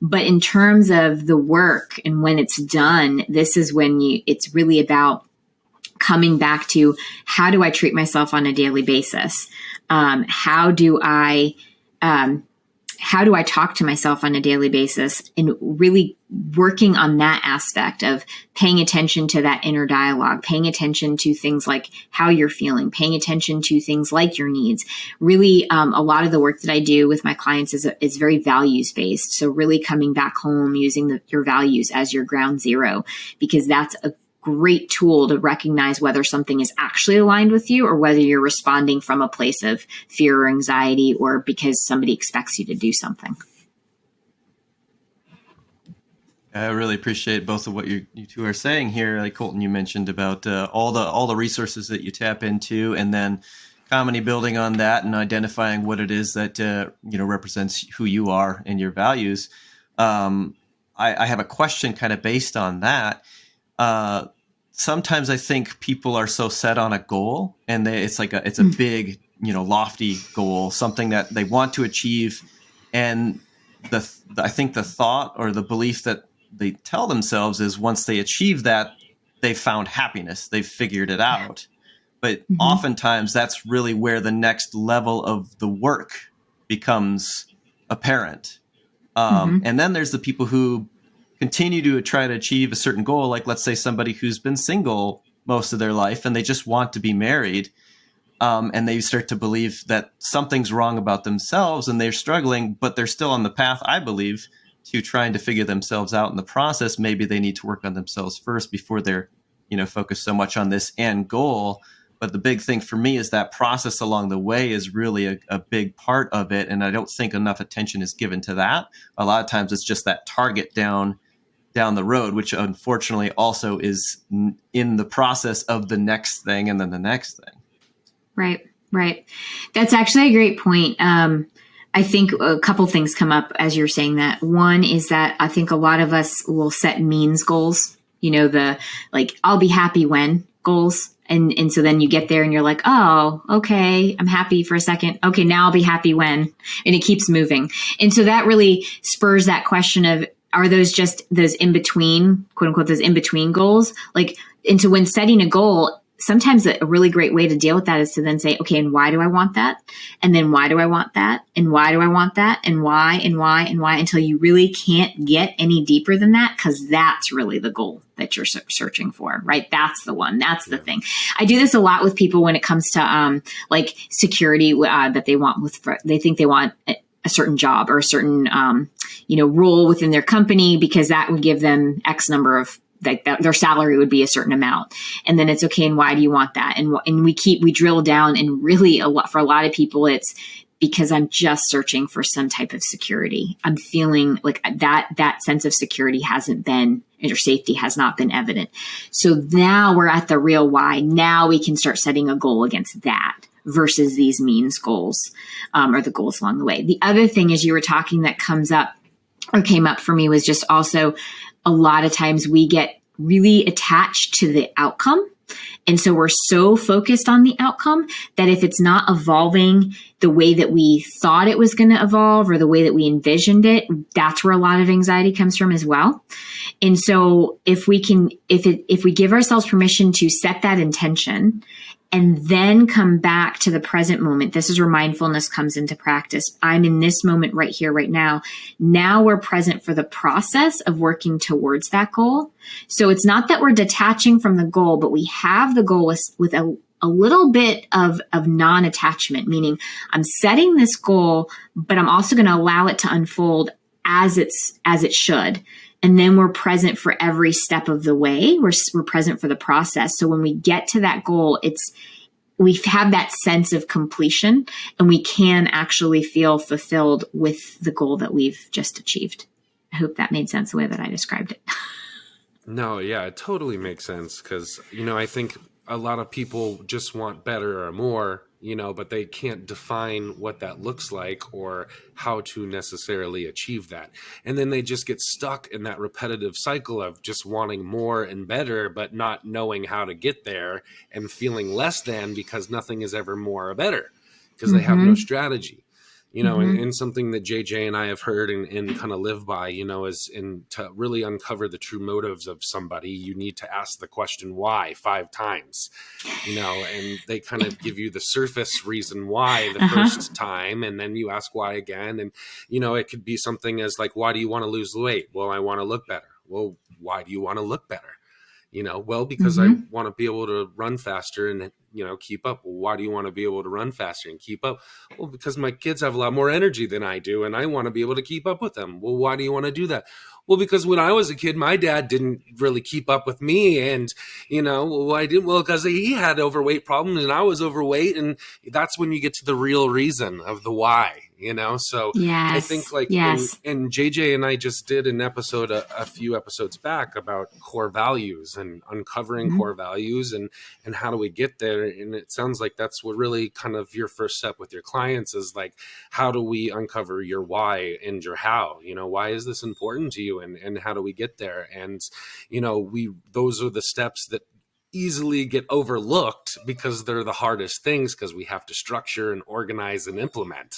Speaker 3: But in terms of the work and when it's done, this is when it's really about coming back to, how do I treat myself on a daily basis? How do I talk to myself on a daily basis, and really working on that aspect of paying attention to that inner dialogue, paying attention to things like how you're feeling, paying attention to things like your needs. Really, a lot of the work that I do with my clients is very values based. So really coming back home, using your values as your ground zero, because that's a great tool to recognize whether something is actually aligned with you or whether you're responding from a place of fear or anxiety, or because somebody expects you to do something.
Speaker 2: I really appreciate both of what you two are saying here. Like Colton, you mentioned about all the resources that you tap into, and then Kamini building on that and identifying what it is that represents who you are and your values. I have a question kind of based on that. Sometimes I think people are so set on a goal, and it's a big, lofty goal, something that they want to achieve. And I think the thought or the belief that they tell themselves is once they achieve that, they've found happiness, they've figured it out. But oftentimes that's really where the next level of the work becomes apparent. And then there's the people who continue to try to achieve a certain goal, like let's say somebody who's been single most of their life and they just want to be married, and they start to believe that something's wrong about themselves and they're struggling, but they're still on the path, I believe, to trying to figure themselves out in the process. Maybe they need to work on themselves first before they're focused so much on this end goal. But the big thing for me is that process along the way is really a big part of it, and I don't think enough attention is given to that. A lot of times it's just that target down the road, which unfortunately also is in the process of the next thing and then the next thing.
Speaker 3: Right. That's actually a great point. I think a couple things come up as you're saying that. One is that I think a lot of us will set means goals, I'll be happy when goals. And so then you get there and you're like, oh, okay, I'm happy for a second. Okay, now I'll be happy when, and it keeps moving. And so that really spurs that question of, are those just those in between, quote unquote, those in between goals? And so when setting a goal, sometimes a really great way to deal with that is to then say, okay, and why do I want that? And then why do I want that? And why do I want that? And why, and why, and why, until you really can't get any deeper than that, because that's really the goal that you're searching for, right? That's the one. That's the thing. I do this a lot with people when it comes to like security that they want they think they want a certain job or a certain role within their company, because that would give them X number of, like, that their salary would be a certain amount. And then it's okay, and why do you want that? And we drill down, and really for a lot of people, it's because I'm just searching for some type of security. I'm feeling like that sense of security hasn't been, or safety has not been evident. So now we're at the real why. Now we can start setting a goal against that versus these means goals, or the goals along the way. The other thing, as you were talking, that came up for me, was just also a lot of times we get really attached to the outcome. And so we're so focused on the outcome that if it's not evolving the way that we thought it was going to evolve, or the way that we envisioned it, that's where a lot of anxiety comes from as well. And so if we give ourselves permission to set that intention and then come back to the present moment, this is where mindfulness comes into practice. I'm in this moment right here, right now. Now we're present for the process of working towards that goal. So it's not that we're detaching from the goal, but we have the goal with a little bit of non-attachment, meaning I'm setting this goal, but I'm also going to allow it to unfold as it should. And then we're present for every step of the way. We're present for the process. So when we get to that goal, we have that sense of completion, and we can actually feel fulfilled with the goal that we've just achieved. I hope that made sense the way that I described it.
Speaker 1: No, yeah, it totally makes sense, because, I think a lot of people just want better or more, but they can't define what that looks like or how to necessarily achieve that. And then they just get stuck in that repetitive cycle of just wanting more and better, but not knowing how to get there, and feeling less than because nothing is ever more or better, because they have no strategy. And something that JJ and I have heard and kind of live by, is to really uncover the true motives of somebody, you need to ask the question why 5 times, and they kind of give you the surface reason why the first time, and then you ask why again. And, it could be something as like, why do you want to lose weight? Well, I want to look better. Well, why do you want to look better? Because I want to be able to run faster and, keep up. Well, why do you want to be able to run faster and keep up? Well, because my kids have a lot more energy than I do, and I want to be able to keep up with them. Well, why do you want to do that? Well, because when I was a kid, my dad didn't really keep up with me. And, I didn't. Well, because he had overweight problems and I was overweight. And that's when you get to the real reason of the why, So
Speaker 3: Yes.
Speaker 1: I think and JJ and I just did an episode a few episodes back about core values and uncovering core values and how do we get there. And it sounds like that's what really kind of your first step with your clients is like, how do we uncover your why and your how? Why is this important to you? And how do we get there? And, those are the steps that easily get overlooked because they're the hardest things, because we have to structure and organize and implement.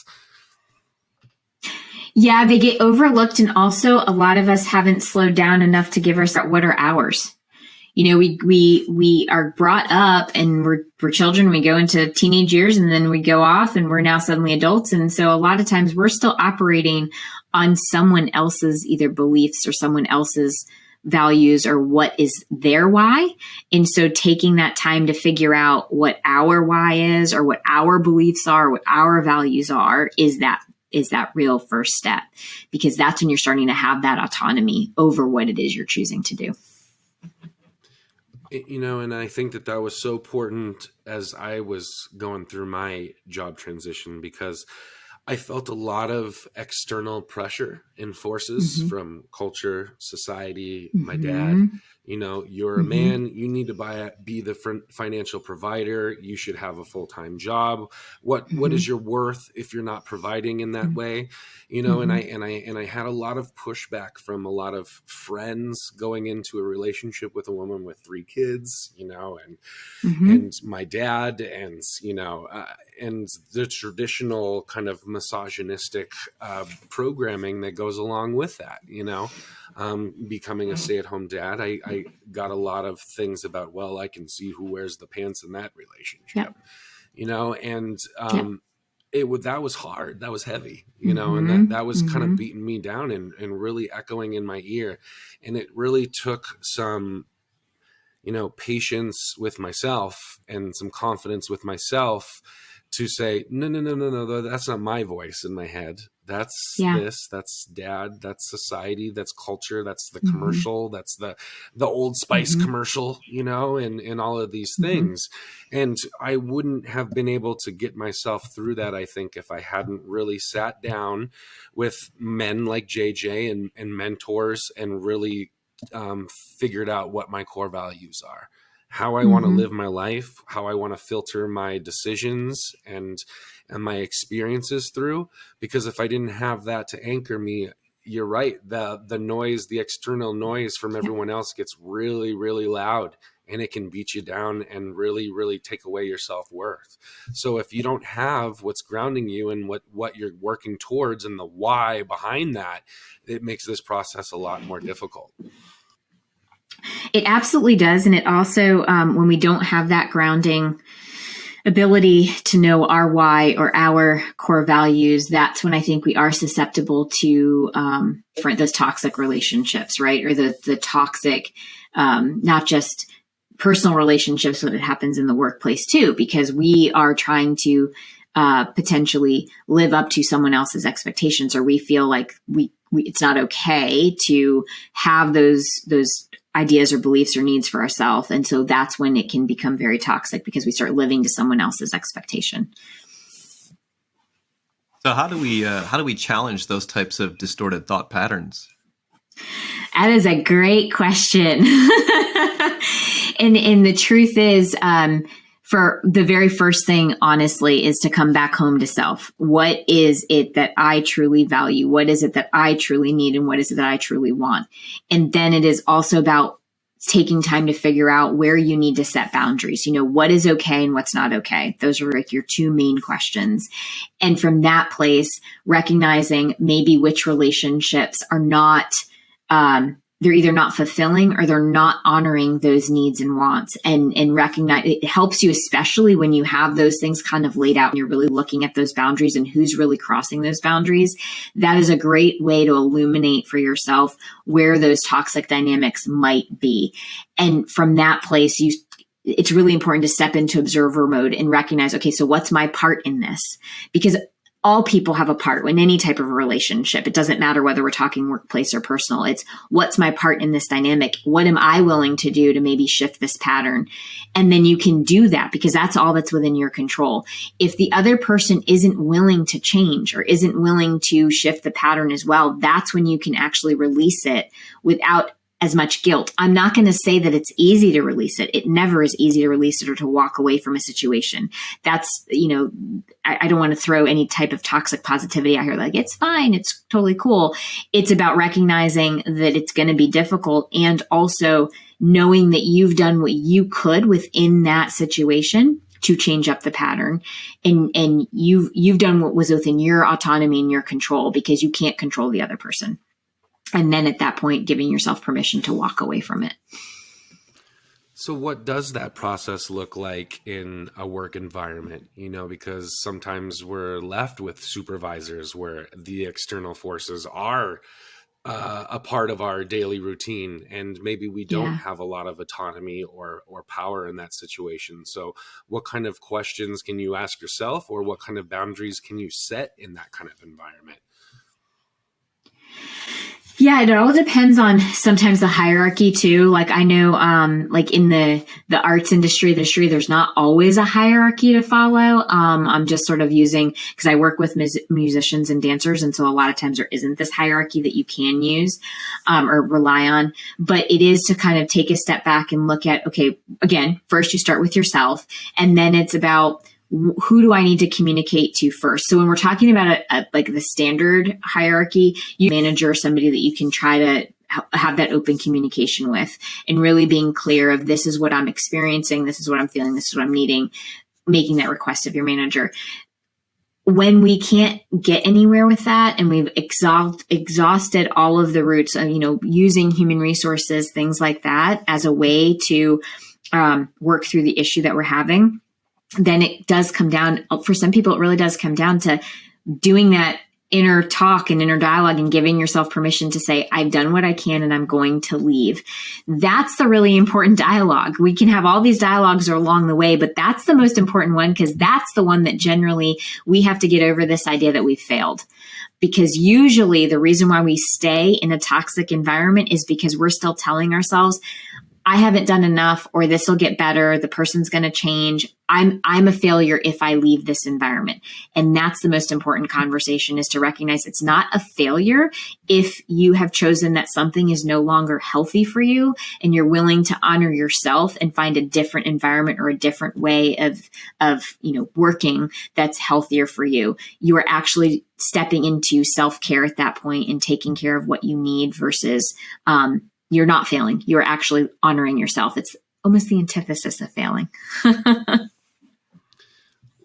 Speaker 3: Yeah, they get overlooked. And also a lot of us haven't slowed down enough to give ourselves what are ours. We are brought up and we're children. We go into teenage years and then we go off and we're now suddenly adults. And so a lot of times we're still operating on someone else's either beliefs or someone else's values or what is their why. And so taking that time to figure out what our why is or what our beliefs are, what our values are, is that real first step, because that's when you're starting to have that autonomy over what it is you're choosing to do.
Speaker 1: And I think that was so important as I was going through my job transition, because I felt a lot of external pressure and forces from culture, society, my dad. You're a man, you need to be the financial provider. You should have a full-time job. What is your worth if you're not providing in that way? And I had a lot of pushback from a lot of friends going into a relationship with a woman with 3 kids, and my dad, and and the traditional kind of misogynistic programming that goes along with that. Becoming a stay-at-home dad, I got a lot of things about, well, I can see who wears the pants in that relationship. And that was hard. That was heavy, and that was kind of beating me down and really echoing in my ear. And it really took some, patience with myself and some confidence with myself to say, no, that's not my voice in my head. That's that's dad, that's society, that's culture, that's the commercial, that's the Old Spice commercial, and all of these things. And I wouldn't have been able to get myself through that, I think, if I hadn't really sat down with men like JJ and mentors and really figured out what my core values are, how I want to live my life, how I want to filter my decisions and my experiences through. Because if I didn't have that to anchor me, you're right, the noise, the external noise from everyone else gets really, really loud, and it can beat you down and really, really take away your self-worth. So if you don't have what's grounding you and what you're working towards and the why behind that, it makes this process a lot more difficult.
Speaker 3: It absolutely does. And it also, when we don't have that grounding ability to know our why or our core values, that's when I think we are susceptible to those toxic relationships, right? Or the toxic, not just personal relationships, but it happens in the workplace too, because we are trying to potentially live up to someone else's expectations, or we feel like it's not okay to have those ideas or beliefs or needs for ourselves. And so that's when it can become very toxic, because we start living to someone else's expectation.
Speaker 2: So how do we challenge those types of distorted thought patterns?
Speaker 3: That is a great question. And the truth is, for the very first thing, honestly, is to come back home to self. What is it that I truly value? What is it that I truly need? And what is it that I truly want? And then it is also about taking time to figure out where you need to set boundaries. What is okay and what's not okay? Those are like your two main questions. And from that place, recognizing maybe which relationships are not, they're either not fulfilling or they're not honoring those needs and wants, and recognize it helps you, especially when you have those things kind of laid out and you're really looking at those boundaries and who's really crossing those boundaries. That is a great way to illuminate for yourself where those toxic dynamics might be. And from that place, it's really important to step into observer mode and recognize, okay, so what's my part in this? Because all people have a part in any type of a relationship. It doesn't matter whether we're talking workplace or personal. It's what's my part in this dynamic? What am I willing to do to maybe shift this pattern? And then you can do that, because that's all that's within your control. If the other person isn't willing to change or isn't willing to shift the pattern as well, that's when you can actually release it without as much guilt. I'm not going to say that it's easy to release it. It never is easy to release it or to walk away from a situation. That's, I don't want to throw any type of toxic positivity out here like, it's fine, it's totally cool. It's about recognizing that it's going to be difficult, and also knowing that you've done what you could within that situation to change up the pattern. And you've done what was within your autonomy and your control, because you can't control the other person. And then at that point, giving yourself permission to walk away from it.
Speaker 1: So what does that process look like in a work environment? Because sometimes we're left with supervisors where the external forces are a part of our daily routine, and maybe we don't have a lot of autonomy or power in that situation. So what kind of questions can you ask yourself, or what kind of boundaries can you set in that kind of environment?
Speaker 3: Yeah, it all depends on sometimes the hierarchy too. Like I know, like in the arts industry, there's not always a hierarchy to follow. I'm just sort of using, because I work with musicians and dancers. And so a lot of times there isn't this hierarchy that you can use, or rely on, but it is to kind of take a step back and look at, okay, again, first you start with yourself, and then it's about, who do I need to communicate to first? So when we're talking about like the standard hierarchy, you manager, somebody that you can try to have that open communication with, and really being clear of, this is what I'm experiencing, this is what I'm feeling, this is what I'm needing. making that request of your manager. When we can't get anywhere with that and we've exhausted all of the routes of, using human resources, things like that as a way to work through the issue that we're having, then it does come down, for some people, it really does come down to doing that inner talk and inner dialogue and giving yourself permission to say, I've done what I can and I'm going to leave. That's the really important dialogue. We can have all these dialogues along the way, but that's the most important one, because that's the one that generally we have to get over this idea that we've failed. Because usually the reason why we stay in a toxic environment is because we're still telling ourselves, I haven't done enough, or this will get better. The person's going to change. I'm a failure if I leave this environment. And that's the most important conversation, is to recognize it's not a failure if you have chosen that something is no longer healthy for you and you're willing to honor yourself and find a different environment or a different way of working that's healthier for you. You are actually stepping into self-care at that point and taking care of what you need versus you're not failing. You're actually honoring yourself. It's almost the antithesis of failing.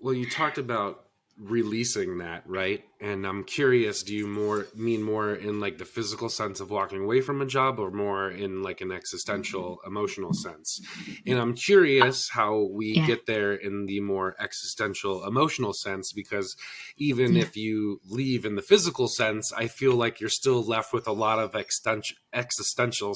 Speaker 1: Well, you talked about releasing that, right? And I'm curious, do you mean more in like the physical sense of walking away from a job, or more in like an existential emotional sense? And I'm curious how we get there in the more existential emotional sense, because even if you leave in the physical sense, I feel like you're still left with a lot of existential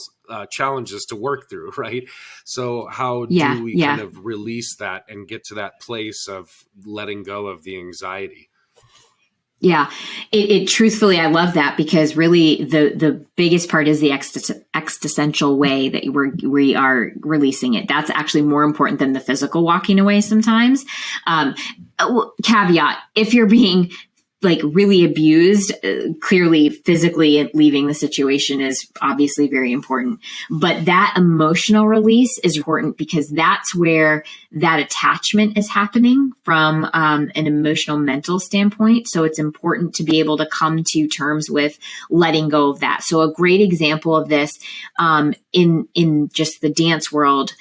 Speaker 1: challenges to work through, right? So how do we kind of release that and get to that place of letting go of the anxiety?
Speaker 3: Yeah, it truthfully, I love that, because really the biggest part is the existential way that we are releasing it. That's actually more important than the physical walking away sometimes. Caveat, if you're being like really abused, clearly physically leaving the situation is obviously very important. But that emotional release is important, because that's where that attachment is happening from an emotional mental standpoint. So it's important to be able to come to terms with letting go of that. So a great example of this in just the dance world,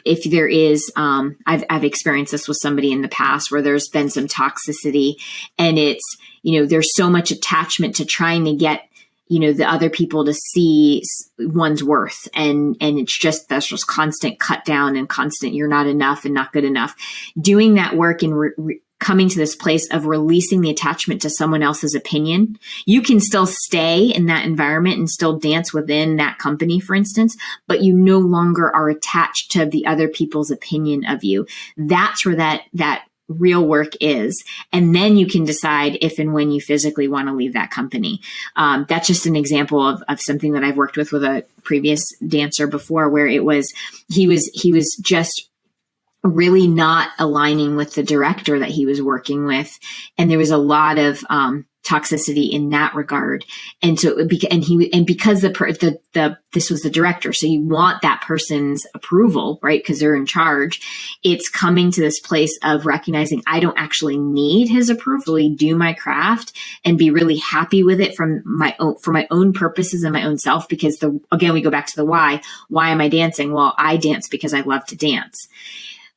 Speaker 3: if there is, I've experienced this with somebody in the past where there's been some toxicity, and it's, there's so much attachment to trying to get, the other people to see one's worth. And that's just constant cut down and constant, you're not enough and not good enough. Doing that work and coming to this place of releasing the attachment to someone else's opinion. You can still stay in that environment and still dance within that company, for instance, but you no longer are attached to the other people's opinion of you. That's where that real work is. And then you can decide if and when you physically want to leave that company. That's just an example of something that I've worked with a previous dancer before, where he was just really not aligning with the director that he was working with. And there was a lot of toxicity in that regard. And so because this was the director, so you want that person's approval, right? Because they're in charge. It's coming to this place of recognizing I don't actually need his approval. Do my craft and be really happy with it for my own purposes and my own self. Because again, we go back to the why. Why am I dancing? Well, I dance because I love to dance.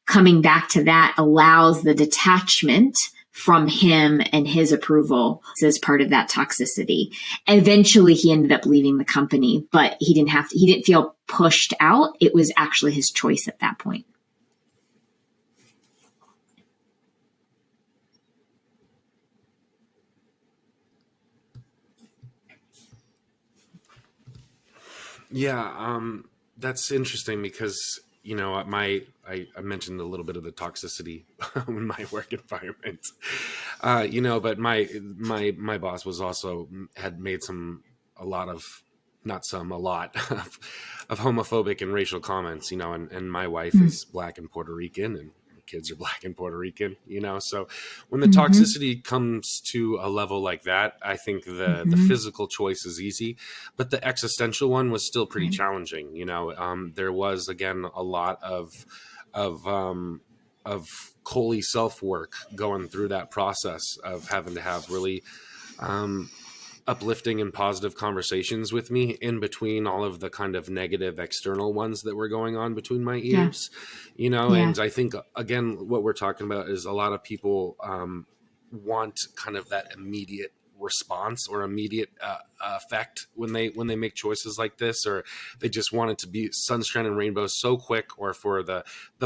Speaker 3: Coming back to that allows the detachment from him and his approval as part of that toxicity. Eventually he ended up leaving the company, but he didn't feel pushed out. It was actually his choice at that point.
Speaker 1: Yeah, that's interesting, because I mentioned a little bit of the toxicity in my work environment, but my boss was also had made a lot of homophobic and racial comments, and my wife is Black and Puerto Rican, and kids are Black and Puerto Rican, so when the toxicity comes to a level like that, I think the physical choice is easy, but the existential one was still pretty challenging. There was, again, a lot of Coley self-work going through that process of having to have really uplifting and positive conversations with me in between all of the kind of negative external ones that were going on between my ears, and I think, again, what we're talking about is a lot of people want kind of that immediate response or immediate effect when they make choices like this, or they just want it to be sunshine and rainbows so quick, or for the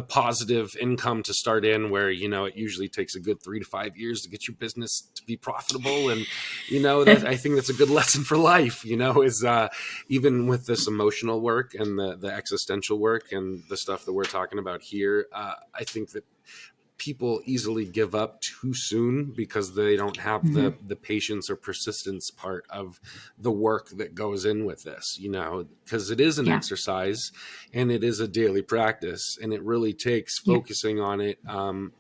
Speaker 1: positive income to start in, where it usually takes a good 3 to 5 years to get your business to be profitable. And that, I think that's a good lesson for life, is even with this emotional work and the existential work and the stuff that we're talking about here, I think that people easily give up too soon because they don't have the patience or persistence part of the work that goes in with this, because it is an exercise and it is a daily practice, and it really takes focusing on it,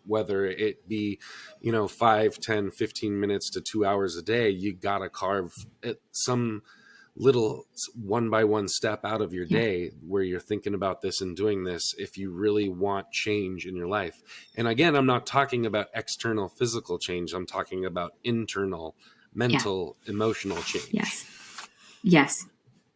Speaker 1: whether it be, 5, 10, 15 minutes to 2 hours a day. You got to carve some little one by one step out of your day where you're thinking about this and doing this if you really want change in your life. And again, I'm not talking about external physical change. I'm talking about internal, mental, emotional change.
Speaker 3: Yes,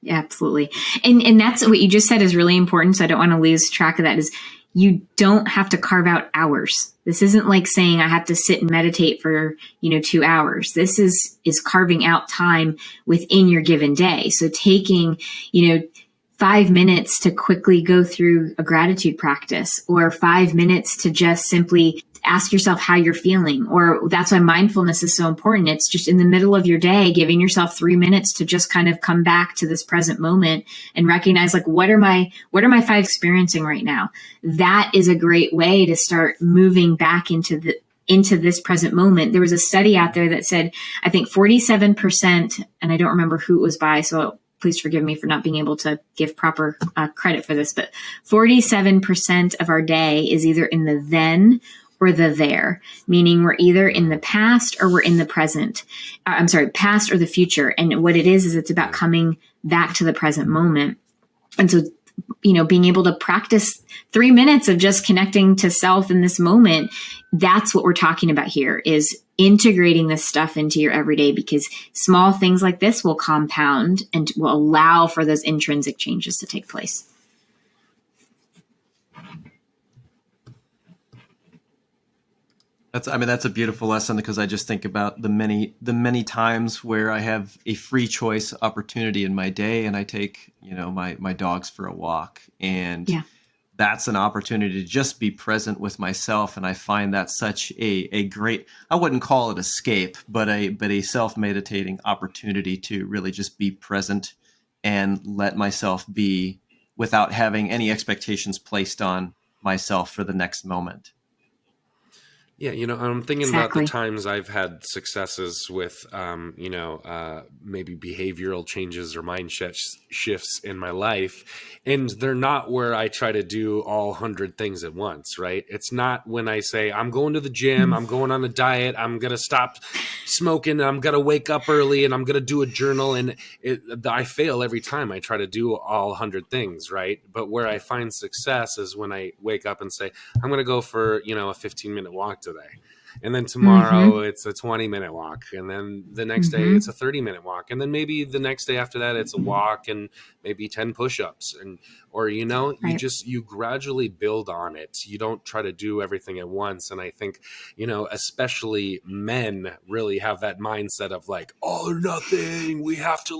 Speaker 3: absolutely. And that's what you just said is really important. So I don't want to lose track of that. Is you don't have to carve out hours. This isn't like saying I have to sit and meditate for, 2 hours. This is carving out time within your given day. So taking, 5 minutes to quickly go through a gratitude practice, or 5 minutes to just simply ask yourself how you're feeling. Or that's why mindfulness is so important. It's just in the middle of your day, giving yourself 3 minutes to just kind of come back to this present moment and recognize, like, what are my 5 experiencing right now? That is a great way to start moving back into this present moment. There was a study out there that said, I think 47%, and I don't remember who it was by, so please forgive me for not being able to give proper credit for this, but 47% of our day is either in the then or the there, meaning we're either in the past or we're in the present. Past or the future. And what it is it's about coming back to the present moment. And so, being able to practice 3 minutes of just connecting to self in this moment, that's what we're talking about here, is integrating this stuff into your everyday, because small things like this will compound and will allow for those intrinsic changes to take place.
Speaker 2: That's a beautiful lesson, because I just think about the many times where I have a free choice opportunity in my day, and I take, my dogs for a walk, and that's an opportunity to just be present with myself. And I find that such a great, I wouldn't call it escape, but a self-meditating opportunity to really just be present and let myself be without having any expectations placed on myself for the next moment.
Speaker 1: Yeah, I'm thinking about the times I've had successes with, maybe behavioral changes or mind shifts in my life. And they're not where I try to do all 100 things at once, right? It's not when I say, I'm going to the gym, I'm going on a diet, I'm going to stop smoking, I'm going to wake up early, and I'm going to do a journal. And I fail every time I try to do all 100 things, right? But where I find success is when I wake up and say, I'm going to go for, a 15-minute walk today. And then tomorrow it's a 20-minute walk. And then the next day it's a 30-minute walk. And then maybe the next day after that it's a walk and maybe 10 push-ups. Or you gradually build on it. You don't try to do everything at once. And I think, especially men really have that mindset of like, all or nothing. We have to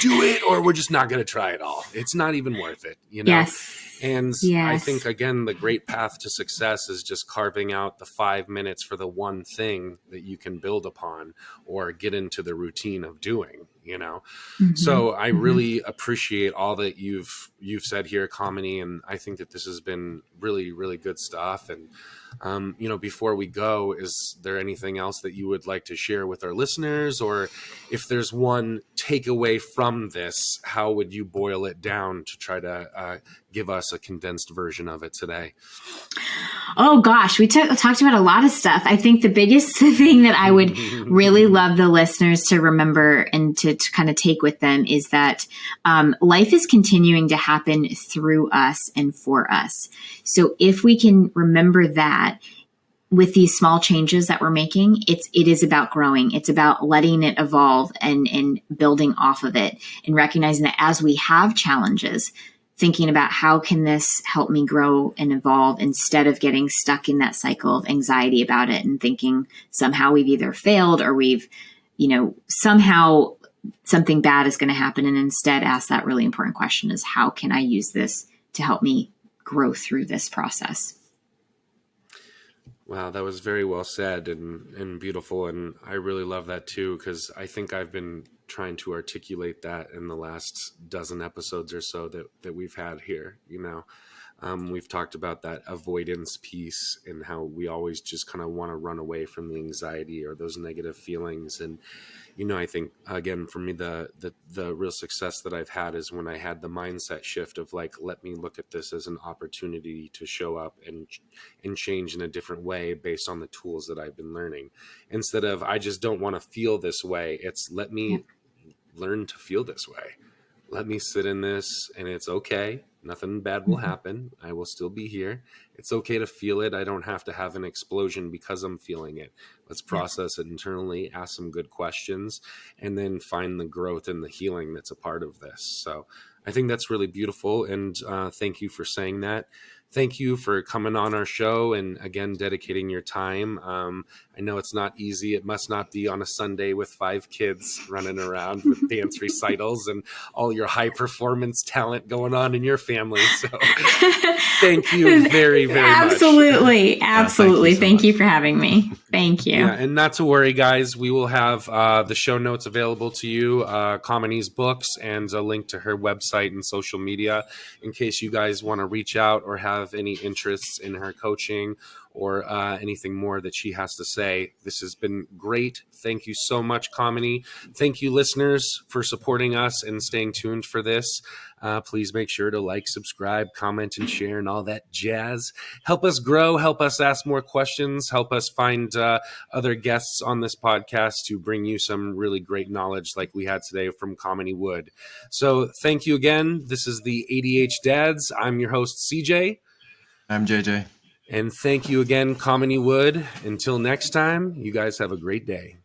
Speaker 1: do it, or we're just not going to try it all. It's not even worth it,
Speaker 3: Yes.
Speaker 1: And I think, again, the great path to success is just carving out the 5 minutes for the one thing that you can build upon or get into the routine of doing, So I really appreciate all that you've said here, Kamini, and I think that this has been really, really good stuff. And, before we go, is there anything else that you would like to share with our listeners? Or if there's one takeaway from this, how would you boil it down to try to give us a condensed version of it today?
Speaker 3: Oh gosh, we talked about a lot of stuff. I think the biggest thing that I would really love the listeners to remember and to kind of take with them is that life is continuing to happen through us and for us. So if we can remember that, with these small changes that we're making, it is about growing. It's about letting it evolve and building off of it, and recognizing that as we have challenges, thinking about how can this help me grow and evolve, instead of getting stuck in that cycle of anxiety about it and thinking somehow we've either failed or we've, somehow something bad is going to happen. And instead ask that really important question is, how can I use this to help me grow through this process?
Speaker 1: Wow, that was very well said and beautiful. And I really love that too, because I think I've been trying to articulate that in the last dozen episodes or so that we've had here. We've talked about that avoidance piece and how we always just kind of want to run away from the anxiety or those negative feelings. And, I think, again, for me, the real success that I've had is when I had the mindset shift of like, let me look at this as an opportunity to show up and change in a different way based on the tools that I've been learning. Instead of, I just don't want to feel this way. It's let me learn to feel this way. Let me sit in this, and it's okay. Nothing bad will happen. I will still be here. It's okay to feel it. I don't have to have an explosion because I'm feeling it. Let's process it internally, ask some good questions, and then find the growth and the healing that's a part of this. So I think that's really beautiful. And thank you for saying that. Thank you for coming on our show and, again, dedicating your time. I know it's not easy. It must not be on a Sunday with 5 kids running around with dance recitals and all your high performance talent going on in your family. So thank you very, very much.
Speaker 3: Absolutely. Thank you for having me. Thank you.
Speaker 1: Yeah, and not to worry, guys. We will have the show notes available to you, Kamini's books, and a link to her website and social media in case you guys want to reach out or have any interests in her coaching or anything more that she has to say. This has been great. Thank you so much, Kamini. Thank you, listeners, for supporting us and staying tuned for this. Please make sure to like, subscribe, comment, and share, and all that jazz. Help us grow. Help us ask more questions. Help us find other guests on this podcast to bring you some really great knowledge like we had today from Kamini Wood. So thank you again. This is the ADH Dads. I'm your host, CJ.
Speaker 2: I'm JJ.
Speaker 1: And thank you again, Kamini Wood. Until next time, you guys have a great day.